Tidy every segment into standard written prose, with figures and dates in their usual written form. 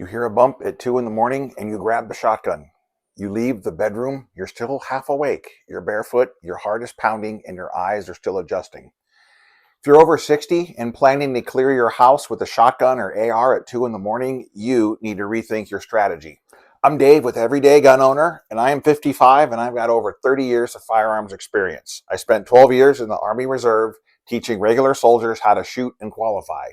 You hear a bump at 2 in the morning and you grab the shotgun. You leave the bedroom, you're still half awake. You're barefoot, your heart is pounding, and your eyes are still adjusting. If you're over 60 and planning to clear your house with a shotgun or AR at 2 in the morning, you need to rethink your strategy. I'm Dave with Everyday Gun Owner, and I am 55 and I've got over 30 years of firearms experience. I spent 12 years in the Army Reserve teaching regular soldiers how to shoot and qualify.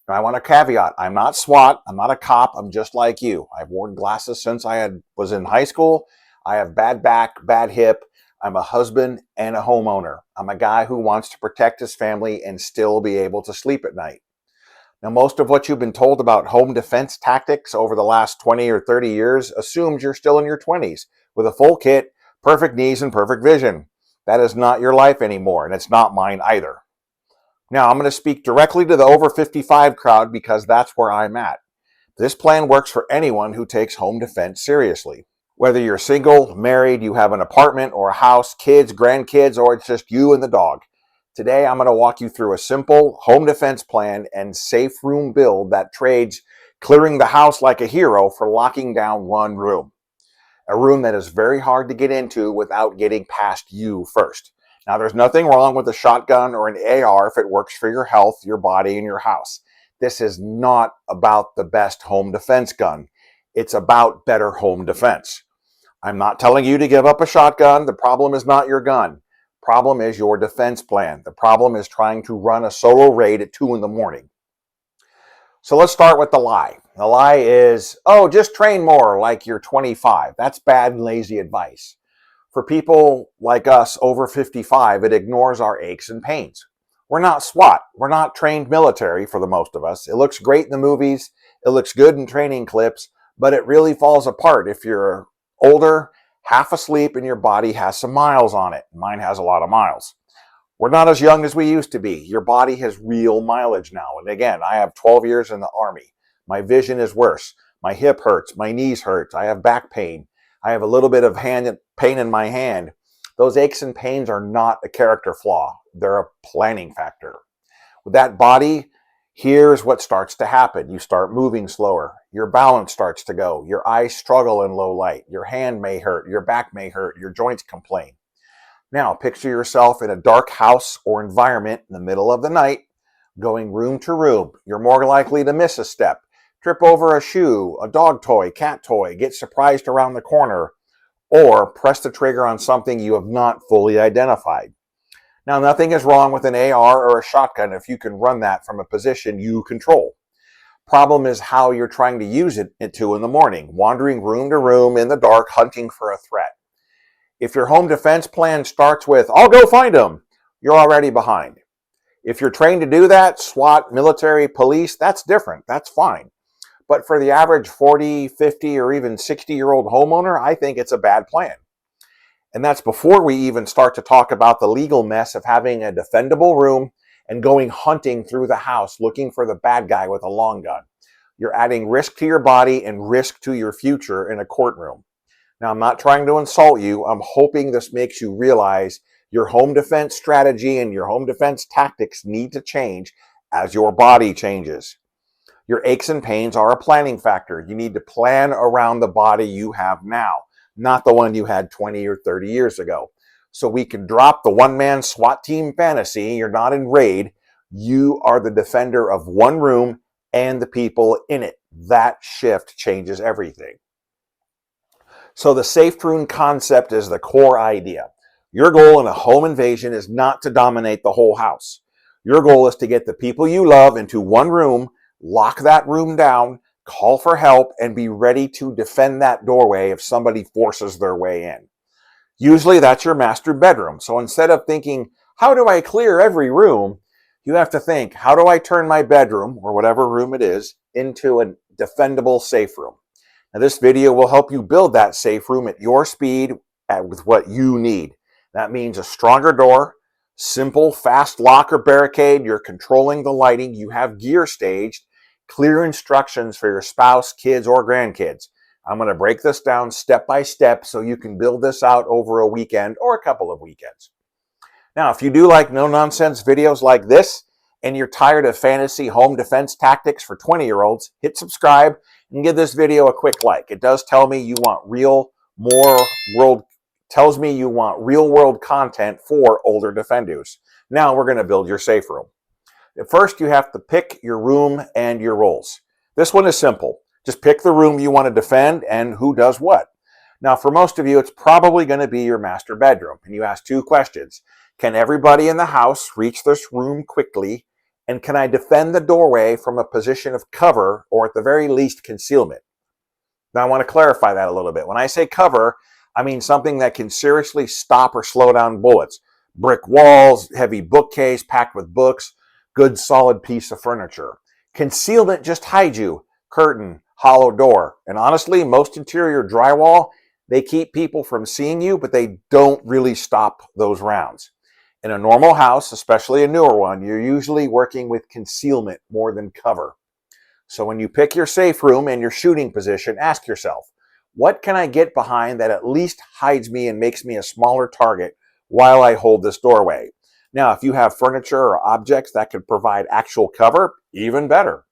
Now, I want a caveat. I'm not SWAT. I'm not a cop. I'm just like you. I've worn glasses since was in high school. I have bad back, bad hip. I'm a husband and a homeowner. I'm a guy who wants to protect his family and still be able to sleep at night. Now, most of what you've been told about home defense tactics over the last 20 or 30 years assumes you're still in your 20s with a full kit, perfect knees, and perfect vision. That is not your life anymore, and it's not mine either. Now, I'm going to speak directly to the over 55 crowd because that's where I'm at. This plan works for anyone who takes home defense seriously. Whether you're single, married, you have an apartment or a house, kids, grandkids, or it's just you and the dog. Today, I'm going to walk you through a simple home defense plan and safe room build that trades clearing the house like a hero for locking down one room. A room that is very hard to get into without getting past you first. Now, there's nothing wrong with a shotgun or an AR if it works for your health, your body, and your house. This is not about the best home defense gun. It's about better home defense. I'm not telling you to give up a shotgun. The problem is not your gun. Problem is your defense plan. The problem is trying to run a solo raid at 2 in the morning. So let's start with the lie. The lie is, oh, just train more like you're 25. That's bad and lazy advice. For people like us over 55, it ignores our aches and pains. We're not SWAT. We're not trained military for the most of us. It looks great in the movies. It looks good in training clips, but it really falls apart if you're older, half asleep, and your body has some miles on it. Mine has a lot of miles. We're not as young as we used to be. Your body has real mileage now. And again, I have 12 years in the Army. My vision is worse. My hip hurts. My knees hurt. I have back pain. I have a little bit of pain in my hand. Those aches and pains are not a character flaw. They're a planning factor. With that body, here's what starts to happen. You start moving slower. Your balance starts to go. Your eyes struggle in low light. Your hand may hurt. Your back may hurt. Your joints complain. Now, picture yourself in a dark house or environment in the middle of the night, going room to room. You're more likely to miss a step, trip over a shoe, a dog toy, cat toy, get surprised around the corner, or press the trigger on something you have not fully identified. Now, nothing is wrong with an AR or a shotgun if you can run that from a position you control. Problem is how you're trying to use it at 2 in the morning, wandering room to room in the dark, hunting for a threat. If your home defense plan starts with, I'll go find them, you're already behind. If you're trained to do that, SWAT, military, police, that's different. That's fine. But for the average 40, 50, or even 60-year-old homeowner, I think it's a bad plan. And that's before we even start to talk about the legal mess of having a defendable room and going hunting through the house looking for the bad guy with a long gun. You're adding risk to your body and risk to your future in a courtroom. Now, I'm not trying to insult you. I'm hoping this makes you realize your home defense strategy and your home defense tactics need to change as your body changes. Your aches and pains are a planning factor. You need to plan around the body you have now, not the one you had 20 or 30 years ago. So we can drop the one-man SWAT team fantasy. You're not in raid. You are the defender of one room and the people in it. That shift changes everything. So the safe room concept is the core idea. Your goal in a home invasion is not to dominate the whole house. Your goal is to get the people you love into one room, lock that room down, call for help, and be ready to defend that doorway if somebody forces their way in. Usually that's your master bedroom. So instead of thinking, how do I clear every room? You have to think, how do I turn my bedroom, or whatever room it is, into a defendable safe room? Now, this video will help you build that safe room at your speed with what you need. That means a stronger door, simple, fast lock or barricade. You're controlling the lighting. You have gear staged, clear instructions for your spouse, kids, or grandkids. I'm going to break this down step by step so you can build this out over a weekend or a couple of weekends. Now, if you do like no-nonsense videos like this and you're tired of fantasy home defense tactics for 20-year-olds, hit subscribe and give this video a quick like. It does tell me you want real world content for older defenders. Now we're going to build your safe room. At first, you have to pick your room and your roles. This one is simple. Just pick the room you want to defend and who does what. Now, for most of you, it's probably going to be your master bedroom. And you ask two questions. Can everybody in the house reach this room quickly? And can I defend the doorway from a position of cover or at the very least concealment? Now, I want to clarify that a little bit. When I say cover, I mean something that can seriously stop or slow down bullets. Brick walls, heavy bookcase packed with books, good solid piece of furniture. Concealment just hides you. Curtain, hollow door. And honestly, most interior drywall, they keep people from seeing you, but they don't really stop those rounds. In a normal house, especially a newer one, you're usually working with concealment more than cover. So when you pick your safe room and your shooting position, ask yourself, what can I get behind that at least hides me and makes me a smaller target while I hold this doorway? Now, if you have furniture or objects that could provide actual cover, even better.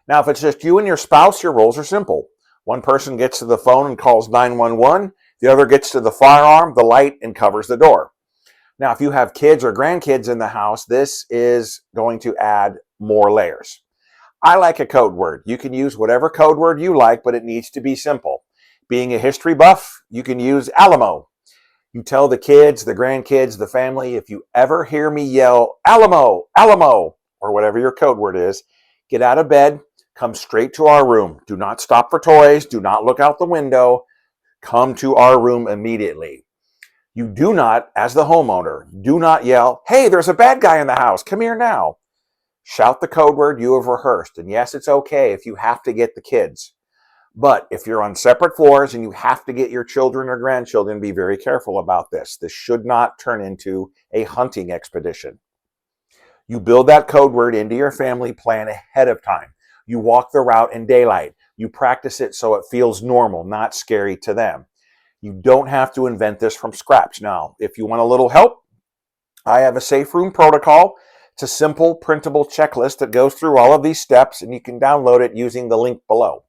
Now, if it's just you and your spouse, your roles are simple. One person gets to the phone and calls 911. The other gets to the firearm, the light, and covers the door. Now, if you have kids or grandkids in the house, this is going to add more layers. I like a code word. You can use whatever code word you like, but it needs to be simple. Being a history buff, you can use Alamo. You tell the kids, the grandkids, the family, if you ever hear me yell, Alamo, Alamo, or whatever your code word is, get out of bed, come straight to our room. Do not stop for toys. Do not look out the window. Come to our room immediately. You do not, as the homeowner, do not yell, hey, there's a bad guy in the house. Come here now. Shout the code word you have rehearsed. And yes, it's okay if you have to get the kids. But if you're on separate floors and you have to get your children or grandchildren, be very careful about this. This should not turn into a hunting expedition. You build that code word into your family plan ahead of time. You walk the route in daylight. You practice it so it feels normal, not scary to them. You don't have to invent this from scratch. Now, if you want a little help, I have a safe room protocol. It's a simple printable checklist that goes through all of these steps, and you can download it using the link below.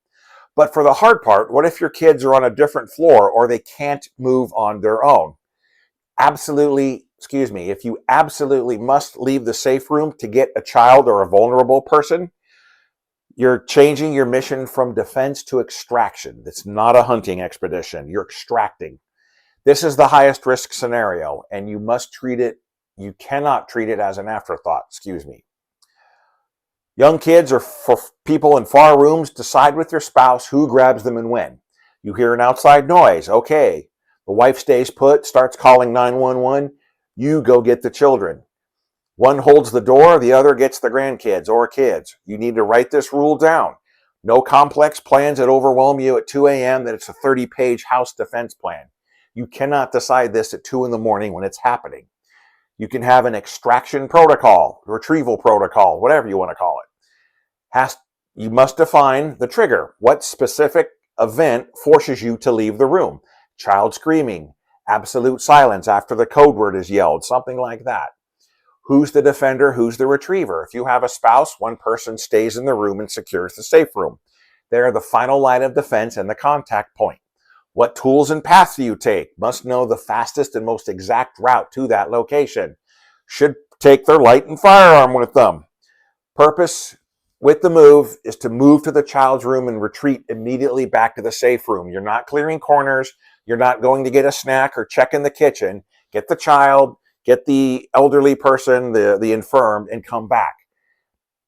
But for the hard part, what if your kids are on a different floor or they can't move on their own? If you absolutely must leave the safe room to get a child or a vulnerable person, you're changing your mission from defense to extraction. It's not a hunting expedition. You're extracting. This is the highest risk scenario, and you cannot treat it as an afterthought. Young kids or for people in far rooms, decide with your spouse who grabs them and when. You hear an outside noise. Okay. The wife stays put, starts calling 911. You go get the children. One holds the door, the other gets the grandkids or kids. You need to write this rule down. No complex plans that overwhelm you at 2 a.m. that it's a 30-page house defense plan. You cannot decide this at 2 in the morning when it's happening. You can have an extraction protocol, retrieval protocol, whatever you want to call it. You must define the trigger. What specific event forces you to leave the room? Child screaming, absolute silence after the code word is yelled, something like that. Who's the defender? Who's the retriever? If you have a spouse, one person stays in the room and secures the safe room. They're the final line of defense and the contact point. What tools and paths do you take? Must know the fastest and most exact route to that location. Should take their light and firearm with them. Purpose with the move is to move to the child's room and retreat immediately back to the safe room. You're not clearing corners. You're not going to get a snack or check in the kitchen. Get the child, get the elderly person, the infirm, and come back.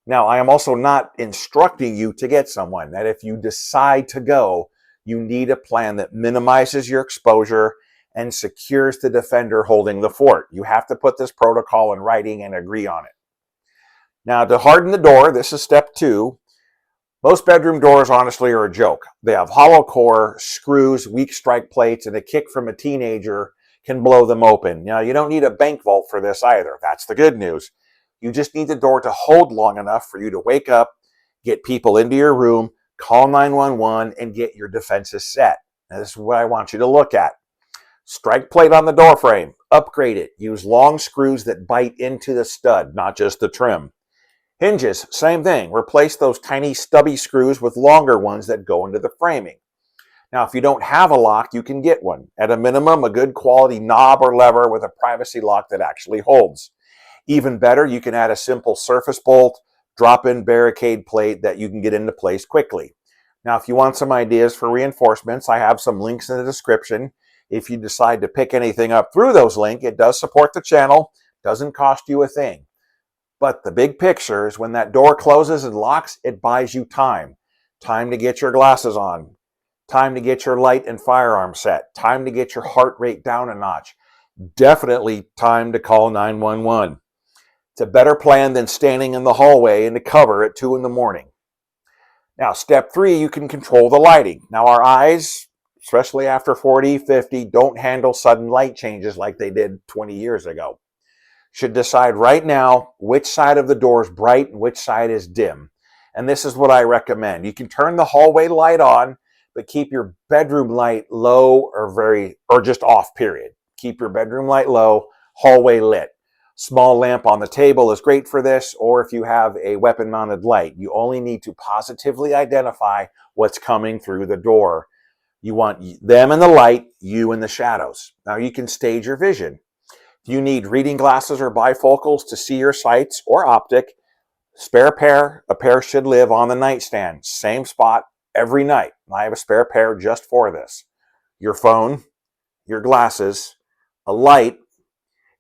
Now, I am also not instructing you to get someone. That if you decide to go, you need a plan that minimizes your exposure and secures the defender holding the fort. You have to put this protocol in writing and agree on it. Now, to harden the door, this is step 2. Most bedroom doors, honestly, are a joke. They have hollow core, screws, weak strike plates, and a kick from a teenager can blow them open. Now, you don't need a bank vault for this either. That's the good news. You just need the door to hold long enough for you to wake up, get people into your room, call 911, and get your defenses set. Now, this is what I want you to look at. Strike plate on the door frame. Upgrade it. Use long screws that bite into the stud, not just the trim. Hinges, same thing. Replace those tiny stubby screws with longer ones that go into the framing. Now, if you don't have a lock, you can get one. At a minimum, a good quality knob or lever with a privacy lock that actually holds. Even better, you can add a simple surface bolt, drop-in barricade plate that you can get into place quickly. Now, if you want some ideas for reinforcements, I have some links in the description. If you decide to pick anything up through those links, it does support the channel, doesn't cost you a thing. But the big picture is when that door closes and locks, it buys you time. Time to get your glasses on. Time to get your light and firearm set. Time to get your heart rate down a notch. Definitely time to call 911. It's a better plan than standing in the hallway in the cover at 2 in the morning. Now, step 3, you can control the lighting. Now, our eyes, especially after 40, 50, don't handle sudden light changes like they did 20 years ago. Should decide right now which side of the door is bright and which side is dim. And this is what I recommend. You can turn the hallway light on, but keep your bedroom light low or just off, period. Keep your bedroom light low, hallway lit. Small lamp on the table is great for this, or if you have a weapon-mounted light, you only need to positively identify what's coming through the door. You want them in the light, you in the shadows. Now you can stage your vision. If you need reading glasses or bifocals to see your sights or optic, spare pair, a pair should live on the nightstand, same spot every night. I have a spare pair just for this. Your phone, your glasses, a light,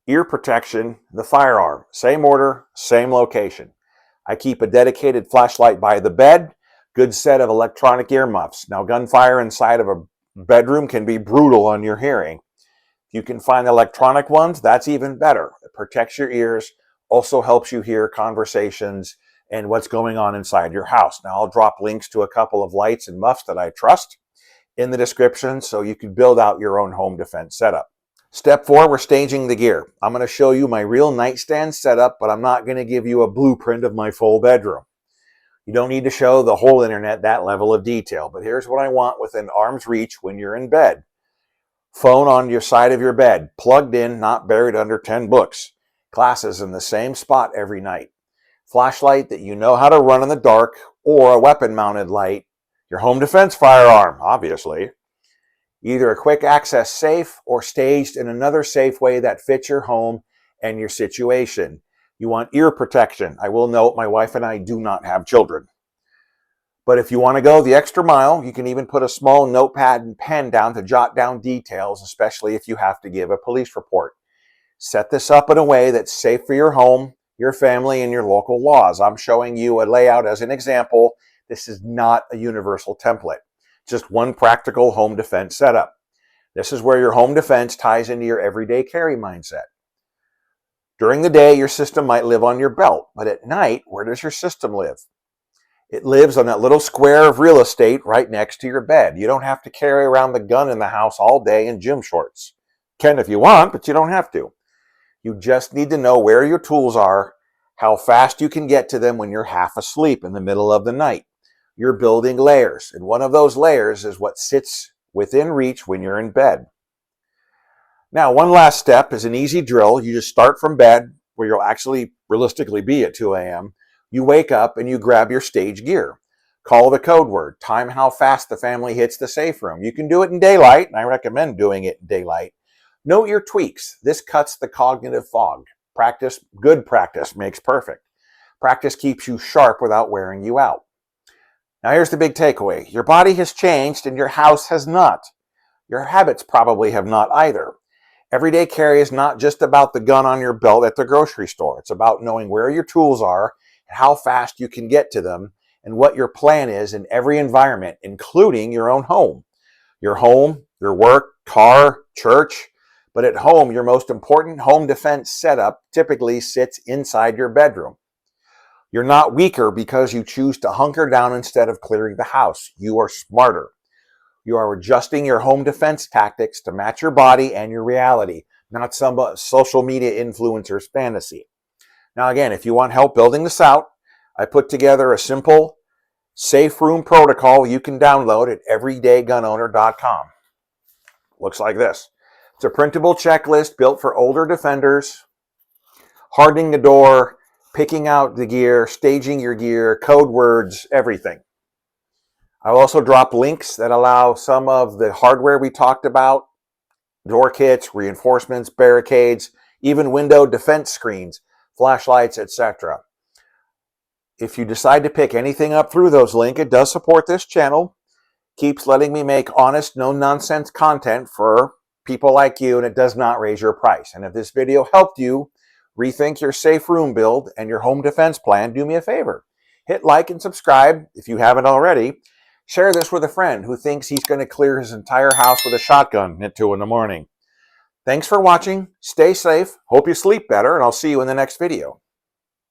ear protection, the firearm. Same order, same location. I keep a dedicated flashlight by the bed, good set of electronic earmuffs. Now, gunfire inside of a bedroom can be brutal on your hearing. If you can find electronic ones, that's even better. It protects your ears, also helps you hear conversations and what's going on inside your house. Now, I'll drop links to a couple of lights and muffs that I trust in the description so you can build out your own home defense setup. Step 4, we're staging the gear. I'm going to show you my real nightstand setup, but I'm not going to give you a blueprint of my full bedroom. You don't need to show the whole internet that level of detail, but here's what I want within arm's reach when you're in bed. Phone on your side of your bed, plugged in, not buried under 10 books. Glasses in the same spot every night. Flashlight that you know how to run in the dark, or a weapon-mounted light. Your home defense firearm, obviously. Either a quick access safe or staged in another safe way that fits your home and your situation. You want ear protection. I will note my wife and I do not have children. But if you want to go the extra mile, you can even put a small notepad and pen down to jot down details, especially if you have to give a police report. Set this up in a way that's safe for your home, your family, and your local laws. I'm showing you a layout as an example. This is not a universal template. Just one practical home defense setup. This is where your home defense ties into your everyday carry mindset. During the day, your system might live on your belt, but at night, where does your system live? It lives on that little square of real estate right next to your bed. You don't have to carry around the gun in the house all day in gym shorts. Can if you want, but you don't have to. You just need to know where your tools are, how fast you can get to them when you're half asleep in the middle of the night. You're building layers, and one of those layers is what sits within reach when you're in bed. Now, one last step is an easy drill. You just start from bed, where you'll actually realistically be at 2 a.m. You wake up and you grab your stage gear. Call the code word. Time how fast the family hits the safe room. You can do it in daylight, and I recommend doing it in daylight. Note your tweaks. This cuts the cognitive fog. Practice, good practice makes perfect. Practice keeps you sharp without wearing you out. Now here's the big takeaway. Your body has changed and your house has not. Your habits probably have not either. Everyday carry is not just about the gun on your belt at the grocery store. It's about knowing where your tools are, how fast you can get to them, and what your plan is in every environment, including your own home. Your home, your work, car, church. But at home, your most important home defense setup typically sits inside your bedroom. You're not weaker because you choose to hunker down instead of clearing the house. You are smarter. You are adjusting your home defense tactics to match your body and your reality, not some social media influencer's fantasy. Now again, if you want help building this out, I put together a simple safe room protocol you can download at everydaygunowner.com. Looks like this. It's a printable checklist built for older defenders. Hardening the door, picking out the gear, staging your gear, code words, everything. I'll also drop links that allow some of the hardware we talked about, door kits, reinforcements, barricades, even window defense screens, flashlights, etc. If you decide to pick anything up through those links, it does support this channel, keeps letting me make honest, no-nonsense content for people like you, and it does not raise your price. And if this video helped you rethink your safe room build and your home defense plan, do me a favor. Hit like and subscribe if you haven't already. Share this with a friend who thinks he's going to clear his entire house with a shotgun at 2 in the morning. Thanks for watching. Stay safe. Hope you sleep better, and I'll see you in the next video.